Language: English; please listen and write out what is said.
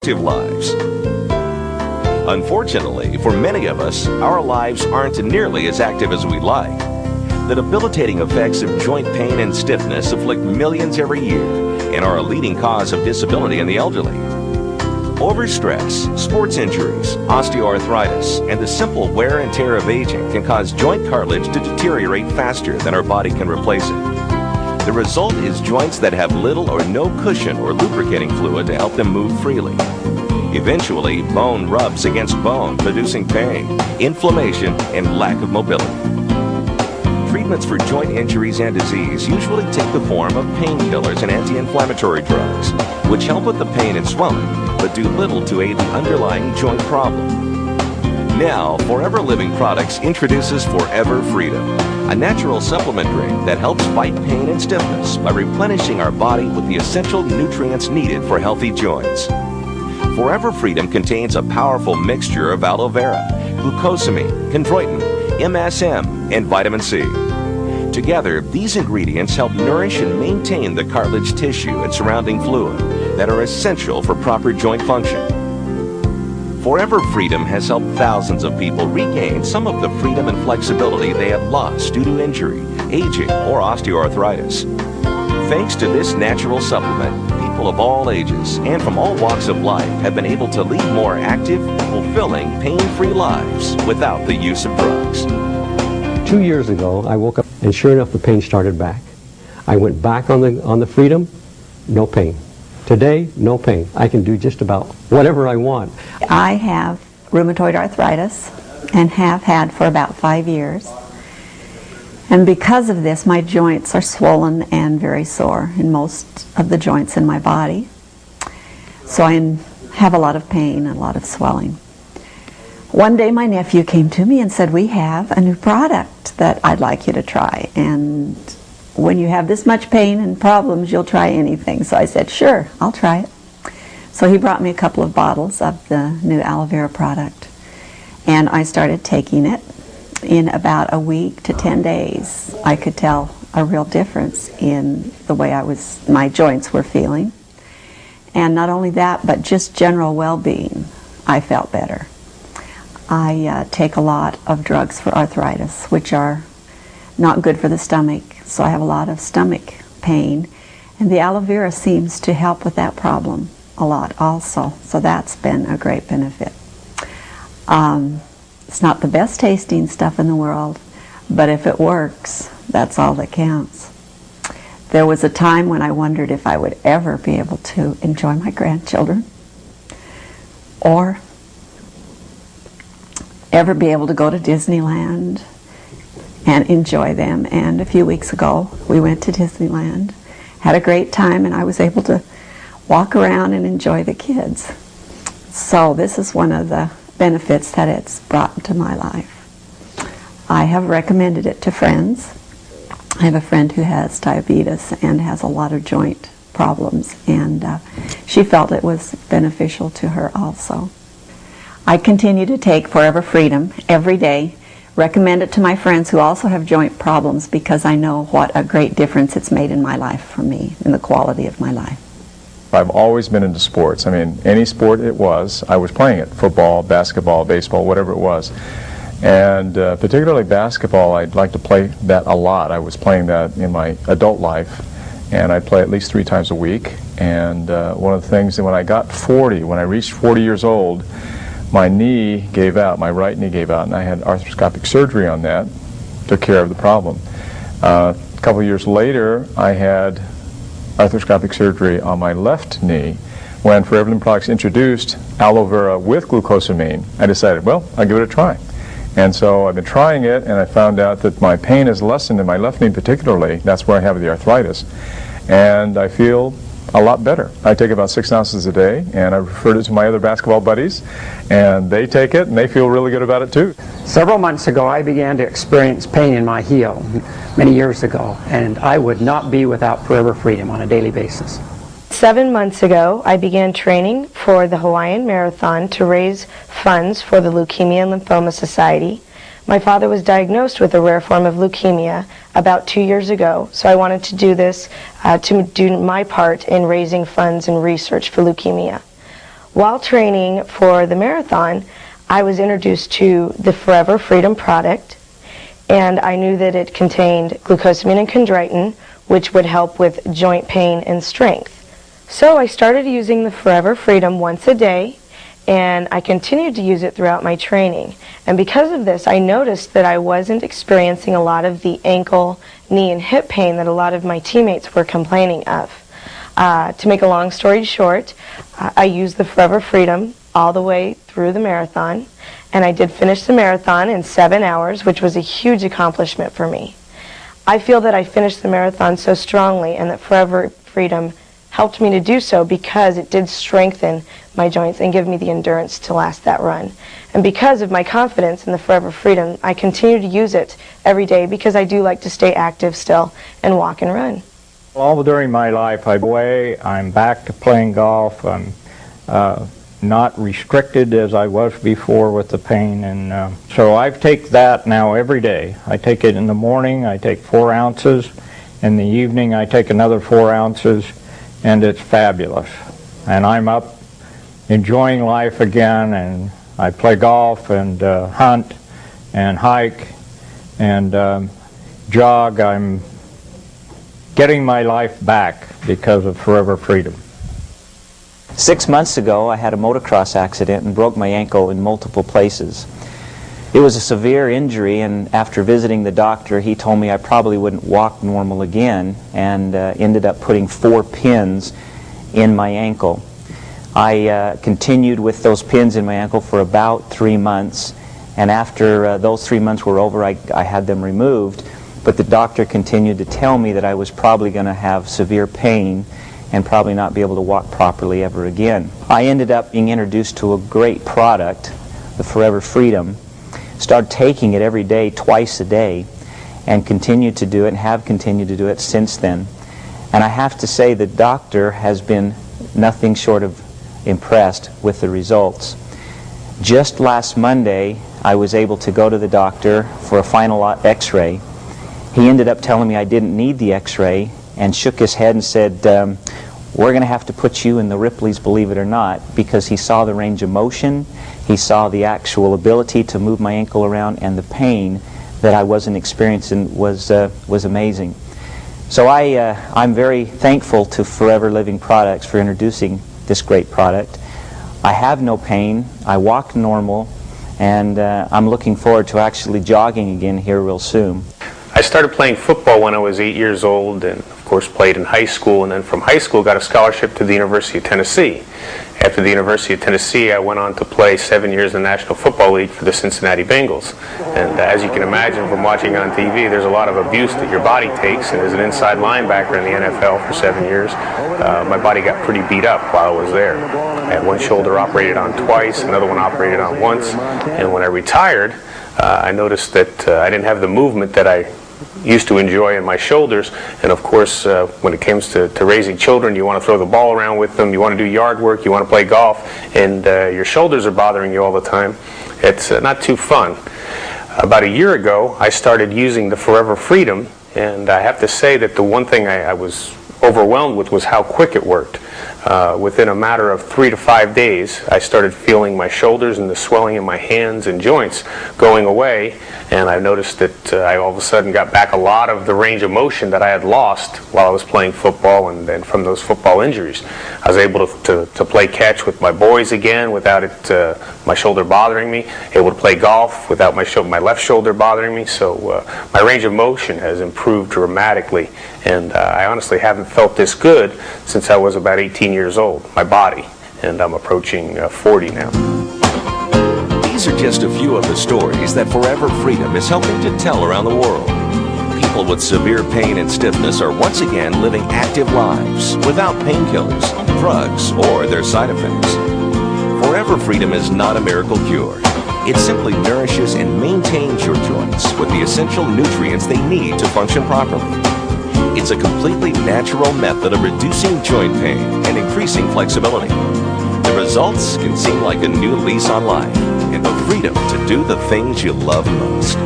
lives. Unfortunately, for many of us, our lives aren't nearly as active as we'd like. The debilitating effects of joint pain and stiffness afflict millions every year and are a leading cause of disability in the elderly. Overstress, sports injuries, osteoarthritis, and the simple wear and tear of aging can cause joint cartilage to deteriorate faster than our body can replace it. The result is joints that have little or no cushion or lubricating fluid to help them move freely. Eventually, bone rubs against bone, producing pain, inflammation, and lack of mobility. Treatments for joint injuries and disease usually take the form of painkillers and anti-inflammatory drugs, which help with the pain and swelling, but do little to aid the underlying joint problem. Now, Forever Living Products introduces Forever Freedom, a natural supplement drink that helps fight pain and stiffness by replenishing our body with the essential nutrients needed for healthy joints. Forever Freedom contains a powerful mixture of aloe vera, glucosamine, chondroitin, MSM, and vitamin C. Together, these ingredients help nourish and maintain the cartilage tissue and surrounding fluid that are essential for proper joint function. Forever Freedom has helped thousands of people regain some of the freedom and flexibility they had lost due to injury, aging, or osteoarthritis. Thanks to this natural supplement, people of all ages and from all walks of life have been able to lead more active, fulfilling, pain-free lives without the use of drugs. 2 years ago, I woke up and sure enough, the pain started back. I went back on the Freedom, no pain. Today, no pain. I can do just about whatever I want. I have rheumatoid arthritis and have had for about 5 years. And because of this, my joints are swollen and very sore in most of the joints in my body. So I have a lot of pain and a lot of swelling. One day my nephew came to me and said, "We have a new product that I'd like you to try. And when you have this much pain and problems, you'll try anything." So I said, "Sure, I'll try it." So he brought me a couple of bottles of the new aloe vera product. And I started taking it. In about a week to 10 days, I could tell a real difference in the way my joints were feeling. And not only that, but just general well-being. I felt better. I take a lot of drugs for arthritis, which are not good for the stomach, so I have a lot of stomach pain. And the aloe vera seems to help with that problem a lot also, so that's been a great benefit. It's not the best tasting stuff in the world, but if it works, that's all that counts. There was a time when I wondered if I would ever be able to enjoy my grandchildren or ever be able to go to Disneyland and enjoy them. And a few weeks ago, we went to Disneyland, had a great time, and I was able to walk around and enjoy the kids. So this is one of the benefits that it's brought into my life. I have recommended it to friends. I have a friend who has diabetes and has a lot of joint problems, and she felt it was beneficial to her also. I continue to take Forever Freedom every day, recommend it to my friends who also have joint problems because I know what a great difference it's made in my life for me, in the quality of my life. I've always been into sports. I mean, any sport it was, I was playing it. Football, basketball, baseball, whatever it was. And particularly basketball, I'd like to play that a lot. I was playing that in my adult life, and I'd play at least 3 times a week. And one of the things that when I reached 40 years old, my knee gave out, my right knee gave out, and I had arthroscopic surgery on that, took care of the problem. A couple of years later, I had arthroscopic surgery on my left knee. When Forever Living Products introduced aloe vera with glucosamine, I decided, well, I'll give it a try. And so I've been trying it, and I found out that my pain has lessened in my left knee particularly. That's where I have the arthritis. And I feel a lot better. I take about 6 ounces a day, and I've referred it to my other basketball buddies, and they take it, and they feel really good about it too. Several months ago, I began to experience pain in my heel, many years ago, and I would not be without Forever Freedom on a daily basis. 7 months ago, I began training for the Hawaiian Marathon to raise funds for the Leukemia and Lymphoma Society. My father was diagnosed with a rare form of leukemia about 2 years ago, so I wanted to do this to do my part in raising funds and research for leukemia. While training for the marathon, I was introduced to the Forever Freedom product, and I knew that it contained glucosamine and chondroitin, which would help with joint pain and strength. So I started using the Forever Freedom once a day, and I continued to use it throughout my training. And because of this, I noticed that I wasn't experiencing a lot of the ankle, knee, and hip pain that a lot of my teammates were complaining of. To make a long story short, I used the Forever Freedom all the way through the marathon, and I did finish the marathon in 7 hours, which was a huge accomplishment for me. I feel that I finished the marathon so strongly, and that Forever Freedom helped me to do so because it did strengthen my joints and give me the endurance to last that run. And because of my confidence in the Forever Freedom, I continue to use it every day because I do like to stay active still and walk and run. All during my life, I'm back to playing golf. I'm not restricted as I was before with the pain, and so I take that now every day. I take it in the morning, I take 4 ounces. In the evening, I take another 4 ounces, and it's fabulous. And I'm up enjoying life again, and I play golf and hunt and hike and jog. I'm getting my life back because of Forever Freedom. 6 months ago, I had a motocross accident and broke my ankle in multiple places. It was a severe injury, and after visiting the doctor, he told me I probably wouldn't walk normal again, and ended up putting 4 pins in my ankle. I continued with those pins in my ankle for about 3 months, and after those 3 months were over, I had them removed, but the doctor continued to tell me that I was probably going to have severe pain and probably not be able to walk properly ever again. I ended up being introduced to a great product, the Forever Freedom. Started taking it every day, twice a day, and continued to do it and have continued to do it since then. And I have to say the doctor has been nothing short of impressed with the results. Just last Monday, I was able to go to the doctor for a final x-ray. He ended up telling me I didn't need the x-ray and shook his head and said, we're going to have to put you in the Ripley's, believe it or not, because he saw the range of motion, he saw the actual ability to move my ankle around, and the pain that I wasn't experiencing was amazing. So I'm very thankful to Forever Living Products for introducing this great product. I have no pain, I walk normal, and I'm looking forward to actually jogging again here real soon. I started playing football when I was 8 years old, and of course played in high school, and then from high school got a scholarship to the University of Tennessee. After the University of Tennessee, I went on to play 7 years in the National Football League for the Cincinnati Bengals. And as you can imagine from watching on TV, there's a lot of abuse that your body takes, and as an inside linebacker in the NFL for 7 years, my body got pretty beat up while I was there. I had one shoulder operated on twice, another one operated on once, and when I retired, I noticed that I didn't have the movement that I used to enjoy in my shoulders, and of course when it comes to raising children, you want to throw the ball around with them, you want to do yard work, you want to play golf, and your shoulders are bothering you all the time. It's not too fun. About a year ago, I started using the Forever Freedom, and I have to say that the one thing I was overwhelmed with was how quick it worked. Within a matter of 3 to 5 days, I started feeling my shoulders and the swelling in my hands and joints going away, and I noticed that I all of a sudden got back a lot of the range of motion that I had lost while I was playing football and then from those football injuries. I was able to play catch with my boys again without my shoulder bothering me, able to play golf without my left shoulder bothering me, so my range of motion has improved dramatically, and I honestly haven't felt this good since I was about 18 years old, my body, and I'm approaching 40 now. These are just a few of the stories that Forever Freedom is helping to tell around the world. People with severe pain and stiffness are once again living active lives without painkillers, drugs, or their side effects. Forever Freedom is not a miracle cure. It simply nourishes and maintains your joints with the essential nutrients they need to function properly. It's a completely natural method of reducing joint pain and increasing flexibility. The results can seem like a new lease on life and the freedom to do the things you love most.